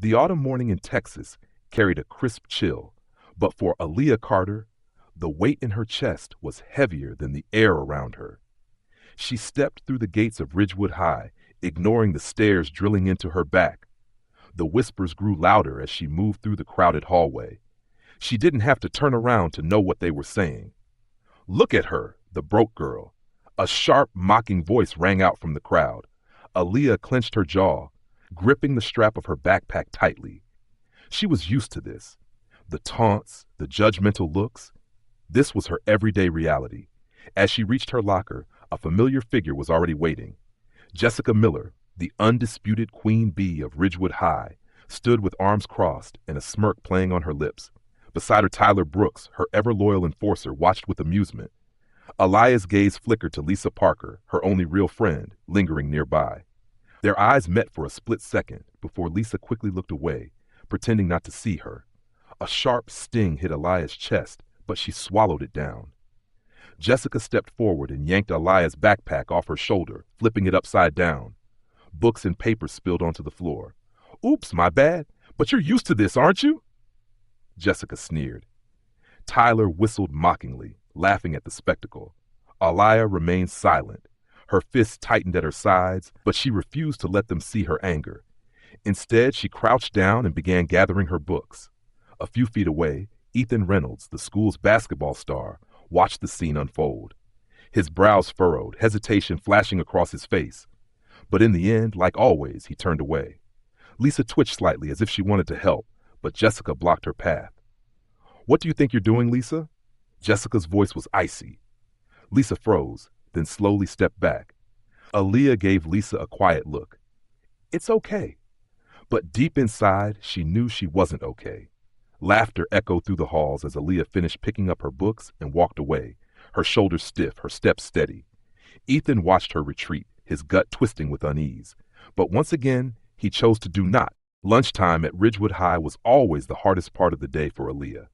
The autumn morning in Texas carried a crisp chill, but for Aaliyah Carter, the weight in her chest was heavier than the air around her. She stepped through the gates of Ridgewood High, ignoring the stares drilling into her back. The whispers grew louder as she moved through the crowded hallway. She didn't have to turn around to know what they were saying. "Look at her, the broke girl." A sharp, mocking voice rang out from the crowd. Aaliyah clenched her jaw, gripping the strap of her backpack tightly. She was used to this. The taunts, the judgmental looks. This was her everyday reality. As she reached her locker, a familiar figure was already waiting. Jessica Miller, the undisputed queen bee of Ridgewood High, stood with arms crossed and a smirk playing on her lips. Beside her, Tyler Brooks, her ever-loyal enforcer, watched with amusement. Elia's gaze flickered to Lisa Parker, her only real friend, lingering nearby. Their eyes met for a split second before Lisa quickly looked away, pretending not to see her. A sharp sting hit Elia's chest, but she swallowed it down. Jessica stepped forward and yanked Elia's backpack off her shoulder, flipping it upside down. Books and papers spilled onto the floor. "Oops, my bad, but you're used to this, aren't you?" Jessica sneered. Tyler whistled mockingly, laughing at the spectacle. Alia remained silent. Her fists tightened at her sides, but she refused to let them see her anger. Instead, she crouched down and began gathering her books. A few feet away, Ethan Reynolds, the school's basketball star, watched the scene unfold. His brows furrowed, hesitation flashing across his face. But in the end, like always, he turned away. Lisa twitched slightly as if she wanted to help, but Jessica blocked her path. "What do you think you're doing, Lisa?" Jessica's voice was icy. Lisa froze, then slowly stepped back. Aaliyah gave Lisa a quiet look. "It's okay." But deep inside, she knew she wasn't okay. Laughter echoed through the halls as Aaliyah finished picking up her books and walked away, her shoulders stiff, her steps steady. Ethan watched her retreat, his gut twisting with unease. But once again, he chose to do not. Lunchtime at Ridgewood High was always the hardest part of the day for Aaliyah.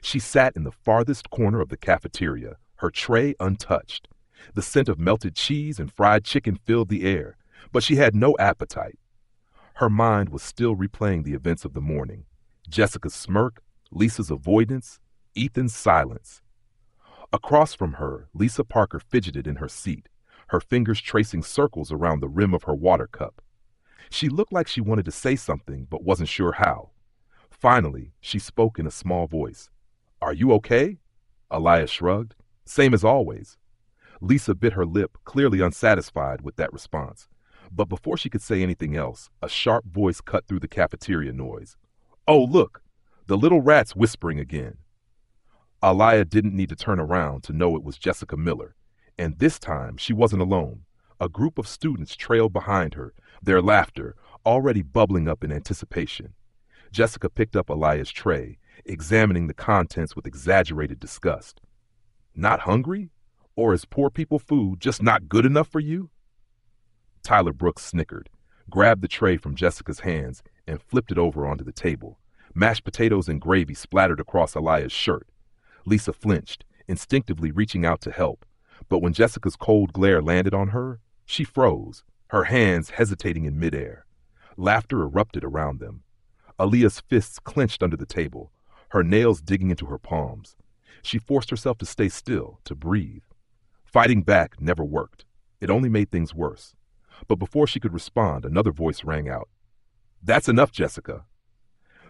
She sat in the farthest corner of the cafeteria, her tray untouched. The scent of melted cheese and fried chicken filled the air, but she had no appetite. Her mind was still replaying the events of the morning. Jessica's smirk, Lisa's avoidance, Ethan's silence. Across from her, Lisa Parker fidgeted in her seat, her fingers tracing circles around the rim of her water cup. She looked like she wanted to say something but wasn't sure how. Finally, she spoke in a small voice. "Are you okay?" Aaliyah shrugged. "Same as always." Lisa bit her lip, clearly unsatisfied with that response. But before she could say anything else, a sharp voice cut through the cafeteria noise. "Oh, look, the little rat's whispering again." Aaliyah didn't need to turn around to know it was Jessica Miller. And this time, she wasn't alone. A group of students trailed behind her, their laughter already bubbling up in anticipation. Jessica picked up Aaliyah's tray, examining the contents with exaggerated disgust. "Not hungry? Or is poor people food just not good enough for you?" Tyler Brooks snickered, grabbed the tray from Jessica's hands, and flipped it over onto the table. Mashed potatoes and gravy splattered across Aaliyah's shirt. Lisa flinched, instinctively reaching out to help. But when Jessica's cold glare landed on her, she froze, her hands hesitating in midair. Laughter erupted around them. Aaliyah's fists clenched under the table, her nails digging into her palms. She forced herself to stay still, to breathe. Fighting back never worked. It only made things worse. But before she could respond, another voice rang out. "That's enough, Jessica."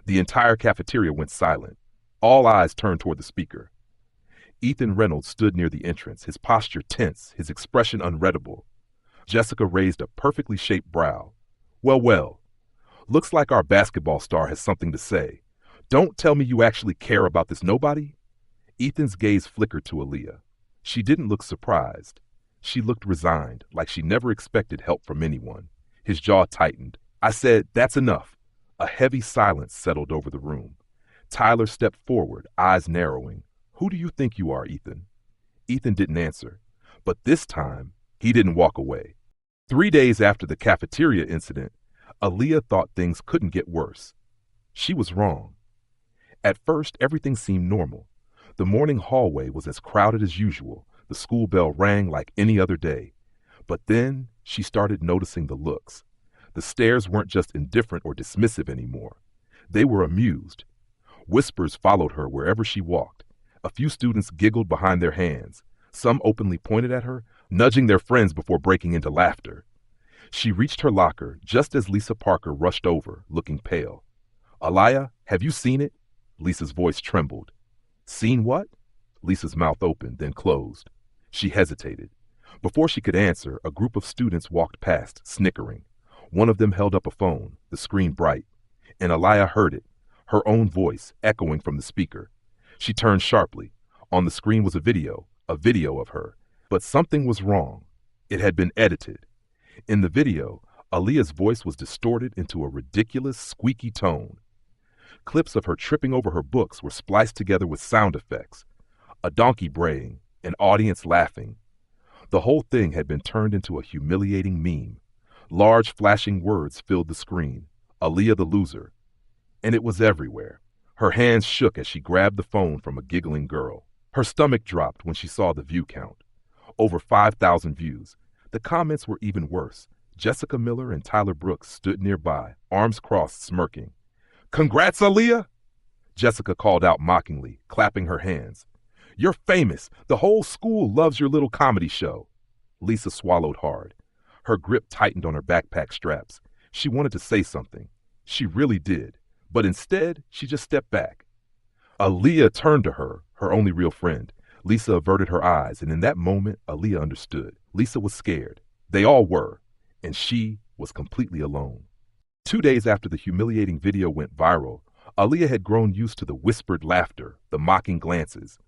The entire cafeteria went silent. All eyes turned toward the speaker. Ethan Reynolds stood near the entrance, his posture tense, his expression unreadable. Jessica raised a perfectly shaped brow. "Well, well. Looks like our basketball star has something to say. Don't tell me you actually care about this nobody?" Ethan's gaze flickered to Aaliyah. She didn't look surprised. She looked resigned, like she never expected help from anyone. His jaw tightened. "I said, that's enough." A heavy silence settled over the room. Tyler stepped forward, eyes narrowing. "Who do you think you are, Ethan?" Ethan didn't answer. But this time, he didn't walk away. 3 days after the cafeteria incident, Aaliyah thought things couldn't get worse. She was wrong. At first, everything seemed normal. The morning hallway was as crowded as usual. The school bell rang like any other day. But then she started noticing the looks. The stares weren't just indifferent or dismissive anymore. They were amused. Whispers followed her wherever she walked. A few students giggled behind their hands. Some openly pointed at her, nudging their friends before breaking into laughter. She reached her locker just as Lisa Parker rushed over, looking pale. "Aliyah, have you seen it?" Lisa's voice trembled. "Seen what?" Lisa's mouth opened, then closed. She hesitated. Before she could answer, a group of students walked past, snickering. One of them held up a phone, the screen bright, and Aliyah heard it, her own voice echoing from the speaker. She turned sharply. On the screen was a video of her. But something was wrong. It had been edited. In the video, Aliyah's voice was distorted into a ridiculous, squeaky tone. Clips of her tripping over her books were spliced together with sound effects. A donkey braying, an audience laughing. The whole thing had been turned into a humiliating meme. Large flashing words filled the screen. Aliyah the loser. And it was everywhere. Her hands shook as she grabbed the phone from a giggling girl. Her stomach dropped when she saw the view count. Over 5,000 views. The comments were even worse. Jessica Miller and Tyler Brooks stood nearby, arms crossed, smirking. "Congrats, Aliyah!" Jessica called out mockingly, clapping her hands. "You're famous. The whole school loves your little comedy show." Lisa swallowed hard. Her grip tightened on her backpack straps. She wanted to say something. She really did. But instead, she just stepped back. Aliyah turned to her, her only real friend. Lisa averted her eyes, and in that moment, Aliyah understood. Lisa was scared. They all were. And she was completely alone. 2 days after the humiliating video went viral, Aliyah had grown used to the whispered laughter, the mocking glances.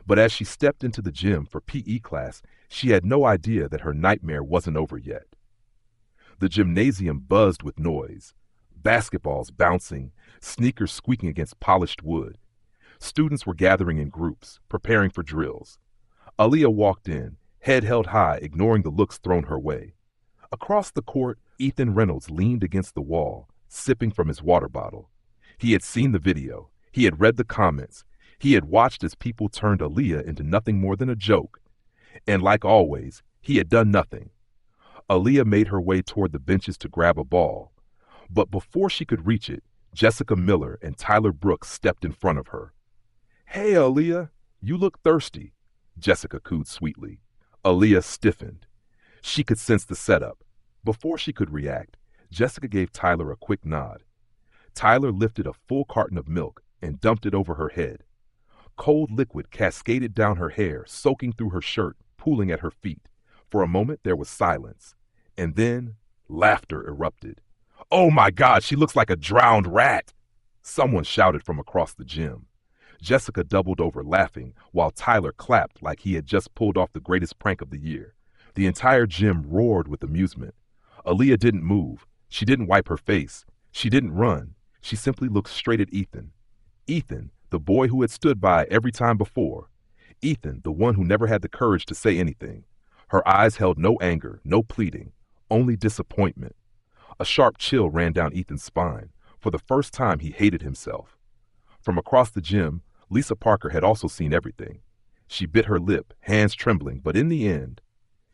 But as she stepped into the gym for PE class, she had no idea that her nightmare wasn't over yet. The gymnasium buzzed with noise. Basketballs bouncing, sneakers squeaking against polished wood. Students were gathering in groups, preparing for drills. Aliyah walked in, head held high, ignoring the looks thrown her way. Across the court, Ethan Reynolds leaned against the wall, sipping from his water bottle. He had seen the video. He had read the comments. He had watched as people turned Aliyah into nothing more than a joke. And like always, he had done nothing. Aliyah made her way toward the benches to grab a ball. But before she could reach it, Jessica Miller and Tyler Brooks stepped in front of her. "Hey, Aliyah, you look thirsty," Jessica cooed sweetly. Aliyah stiffened. She could sense the setup. Before she could react, Jessica gave Tyler a quick nod. Tyler lifted a full carton of milk and dumped it over her head. Cold liquid cascaded down her hair, soaking through her shirt, pooling at her feet. For a moment, there was silence. And then, laughter erupted. "Oh my God, she looks like a drowned rat!" Someone shouted from across the gym. Jessica doubled over laughing, while Tyler clapped like he had just pulled off the greatest prank of the year. The entire gym roared with amusement. Aliyah didn't move. She didn't wipe her face. She didn't run. She simply looked straight at Ethan. Ethan, the boy who had stood by every time before. Ethan, the one who never had the courage to say anything. Her eyes held no anger, no pleading, only disappointment. A sharp chill ran down Ethan's spine. For the first time, he hated himself. From across the gym, Lisa Parker had also seen everything. She bit her lip, hands trembling, but in the end,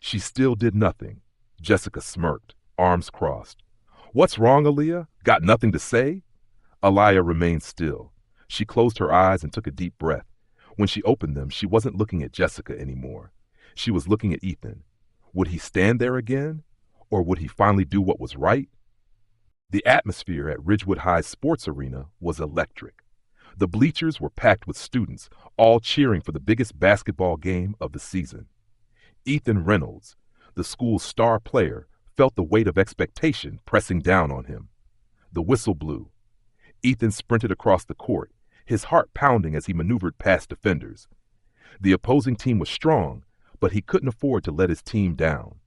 she still did nothing. Jessica smirked, arms crossed. "What's wrong, Aliyah? Got nothing to say?" Aliyah remained still. She closed her eyes and took a deep breath. When she opened them, she wasn't looking at Jessica anymore. She was looking at Ethan. Would he stand there again? Or would he finally do what was right? The atmosphere at Ridgewood High's sports arena was electric. The bleachers were packed with students, all cheering for the biggest basketball game of the season. Ethan Reynolds, the school's star player, felt the weight of expectation pressing down on him. The whistle blew. Ethan sprinted across the court, his heart pounding as he maneuvered past defenders. The opposing team was strong, but he couldn't afford to let his team down.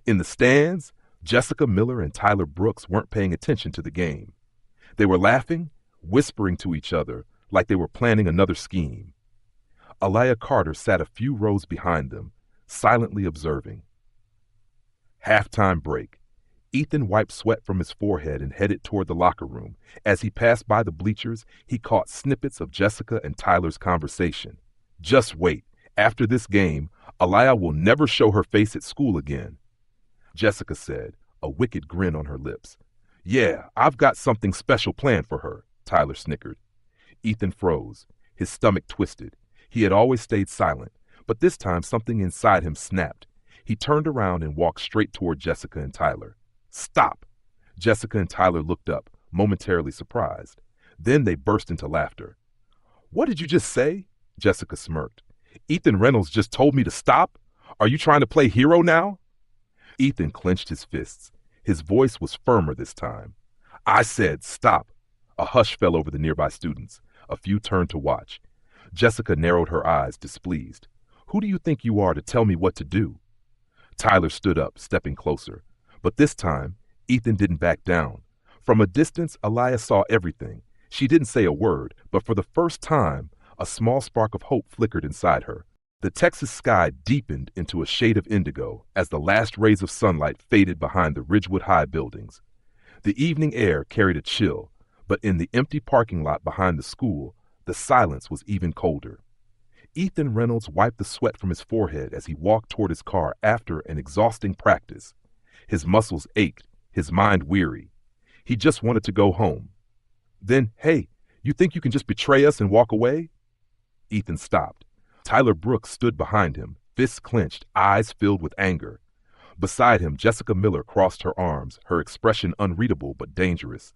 In the stands, Jessica Miller and Tyler Brooks weren't paying attention to the game. They were laughing, whispering to each other like they were planning another scheme. Aliyah Carter sat a few rows behind them, silently observing. Halftime break. Ethan wiped sweat from his forehead and headed toward the locker room. As he passed by the bleachers, he caught snippets of Jessica and Tyler's conversation. "Just wait. After this game, Aliyah will never show her face at school again," Jessica said, a wicked grin on her lips. Yeah, I've got something special planned for her, Tyler snickered. Ethan froze, his stomach twisted. He had always stayed silent, but this time something inside him snapped. He turned around and walked straight toward Jessica and Tyler. Stop! Jessica and Tyler looked up, momentarily surprised. Then they burst into laughter. What did you just say? Jessica smirked. Ethan Reynolds just told me to stop? Are you trying to play hero now? Ethan clenched his fists. His voice was firmer this time. I said stop. A hush fell over the nearby students. A few turned to watch. Jessica narrowed her eyes, displeased. Who do you think you are to tell me what to do? Tyler stood up, stepping closer. But this time, Ethan didn't back down. From a distance, Aliyah saw everything. She didn't say a word, but for the first time, a small spark of hope flickered inside her. The Texas sky deepened into a shade of indigo as the last rays of sunlight faded behind the Ridgewood High buildings. The evening air carried a chill, but in the empty parking lot behind the school, the silence was even colder. Ethan Reynolds wiped the sweat from his forehead as he walked toward his car after an exhausting practice. His muscles ached, his mind weary. He just wanted to go home. Then, hey, you think you can just betray us and walk away? Ethan stopped. Tyler Brooks stood behind him, fists clenched, eyes filled with anger. Beside him, Jessica Miller crossed her arms, her expression unreadable but dangerous.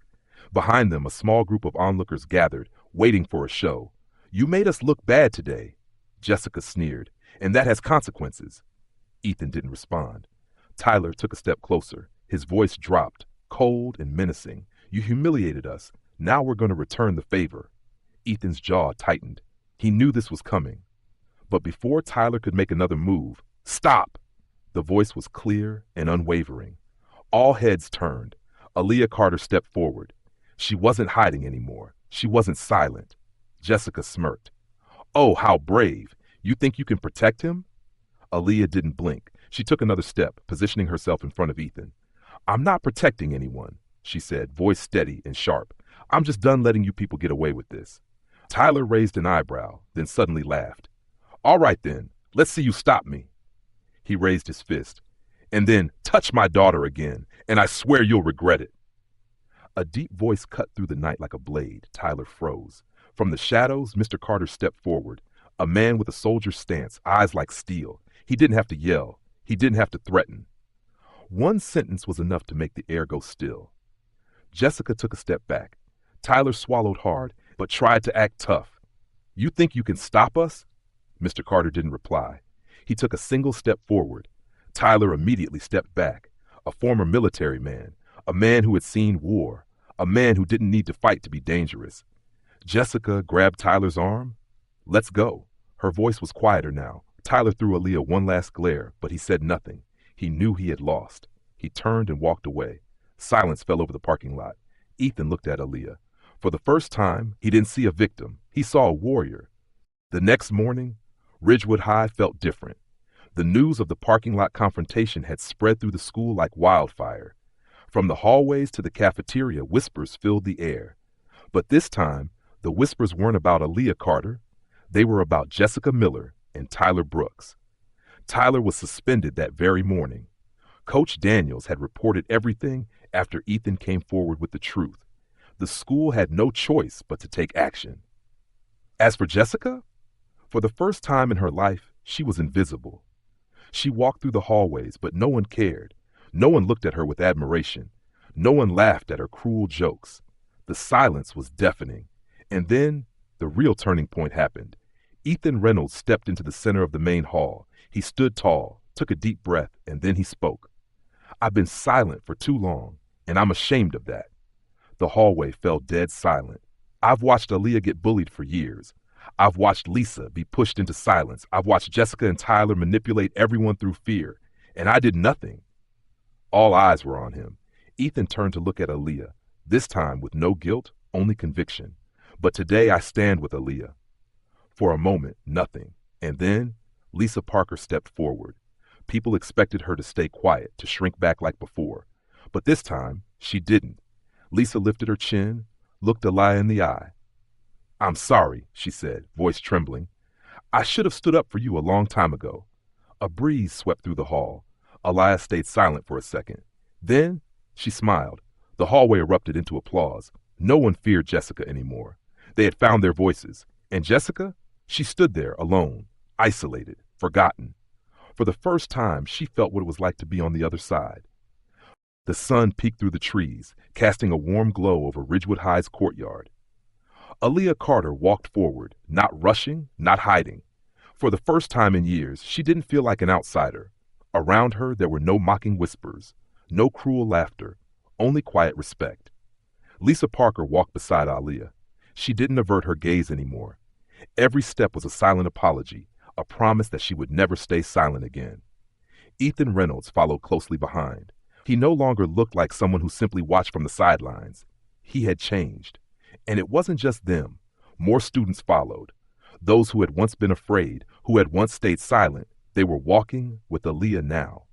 Behind them, a small group of onlookers gathered, waiting for a show. You made us look bad today, Jessica sneered, and that has consequences. Ethan didn't respond. Tyler took a step closer. His voice dropped, cold and menacing. You humiliated us. Now we're going to return the favor. Ethan's jaw tightened. He knew this was coming. But before Tyler could make another move, stop! The voice was clear and unwavering. All heads turned. Aliyah Carter stepped forward. She wasn't hiding anymore. She wasn't silent. Jessica smirked. Oh, how brave. You think you can protect him? Aliyah didn't blink. She took another step, positioning herself in front of Ethan. I'm not protecting anyone, she said, voice steady and sharp. I'm just done letting you people get away with this. Tyler raised an eyebrow, then suddenly laughed. All right then, let's see you stop me. He raised his fist. And then touch my daughter again, and I swear you'll regret it. A deep voice cut through the night like a blade. Tyler froze. From the shadows, Mr. Carter stepped forward, a man with a soldier's stance, eyes like steel. He didn't have to yell. He didn't have to threaten. One sentence was enough to make the air go still. Jessica took a step back. Tyler swallowed hard, but tried to act tough. You think you can stop us? Mr. Carter didn't reply. He took a single step forward. Tyler immediately stepped back. A former military man, a man who had seen war, a man who didn't need to fight to be dangerous. Jessica grabbed Tyler's arm. Let's go. Her voice was quieter now. Tyler threw Aliyah one last glare, but he said nothing. He knew he had lost. He turned and walked away. Silence fell over the parking lot. Ethan looked at Aliyah. For the first time, he didn't see a victim. He saw a warrior. The next morning, Ridgewood High felt different. The news of the parking lot confrontation had spread through the school like wildfire. From the hallways to the cafeteria, whispers filled the air. But this time, the whispers weren't about Aliyah Carter. They were about Jessica Miller and Tyler Brooks. Tyler was suspended that very morning. Coach Daniels had reported everything after Ethan came forward with the truth. The school had no choice but to take action. As for Jessica, for the first time in her life, she was invisible. She walked through the hallways, but no one cared. No one looked at her with admiration. No one laughed at her cruel jokes. The silence was deafening. And then the real turning point happened. Ethan Reynolds stepped into the center of the main hall. He stood tall, took a deep breath, and then he spoke. I've been silent for too long, and I'm ashamed of that. The hallway fell dead silent. I've watched Aliyah get bullied for years. I've watched Lisa be pushed into silence. I've watched Jessica and Tyler manipulate everyone through fear, and I did nothing. All eyes were on him. Ethan turned to look at Aliyah, this time with no guilt, only conviction. But today I stand with Aliyah. For a moment, nothing. And then Lisa Parker stepped forward. People expected her to stay quiet, to shrink back like before. But this time, she didn't. Lisa lifted her chin, looked Aliyah in the eye. I'm sorry, she said, voice trembling. I should have stood up for you a long time ago. A breeze swept through the hall. Aliyah stayed silent for a second. Then she smiled. The hallway erupted into applause. No one feared Jessica anymore. They had found their voices. And Jessica? She stood there alone, isolated, forgotten. For the first time, she felt what it was like to be on the other side. The sun peeked through the trees, casting a warm glow over Ridgewood High's courtyard. Aaliyah Carter walked forward, not rushing, not hiding. For the first time in years, she didn't feel like an outsider. Around her, there were no mocking whispers, no cruel laughter, only quiet respect. Lisa Parker walked beside Aaliyah. She didn't avert her gaze anymore. Every step was a silent apology, a promise that she would never stay silent again. Ethan Reynolds followed closely behind. He no longer looked like someone who simply watched from the sidelines. He had changed. And it wasn't just them. More students followed. Those who had once been afraid, who had once stayed silent, they were walking with Aaliyah now.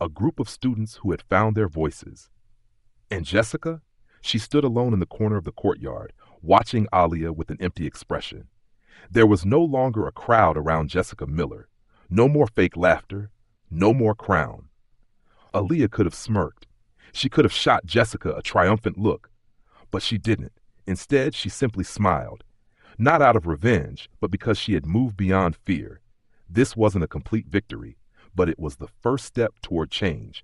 A group of students who had found their voices. And Jessica? She stood alone in the corner of the courtyard, watching Aaliyah with an empty expression. There was no longer a crowd around Jessica Miller. No more fake laughter. No more crown. Aaliyah could have smirked. She could have shot Jessica a triumphant look. But she didn't. Instead, she simply smiled. Not out of revenge, but because she had moved beyond fear. This wasn't a complete victory, but it was the first step toward change.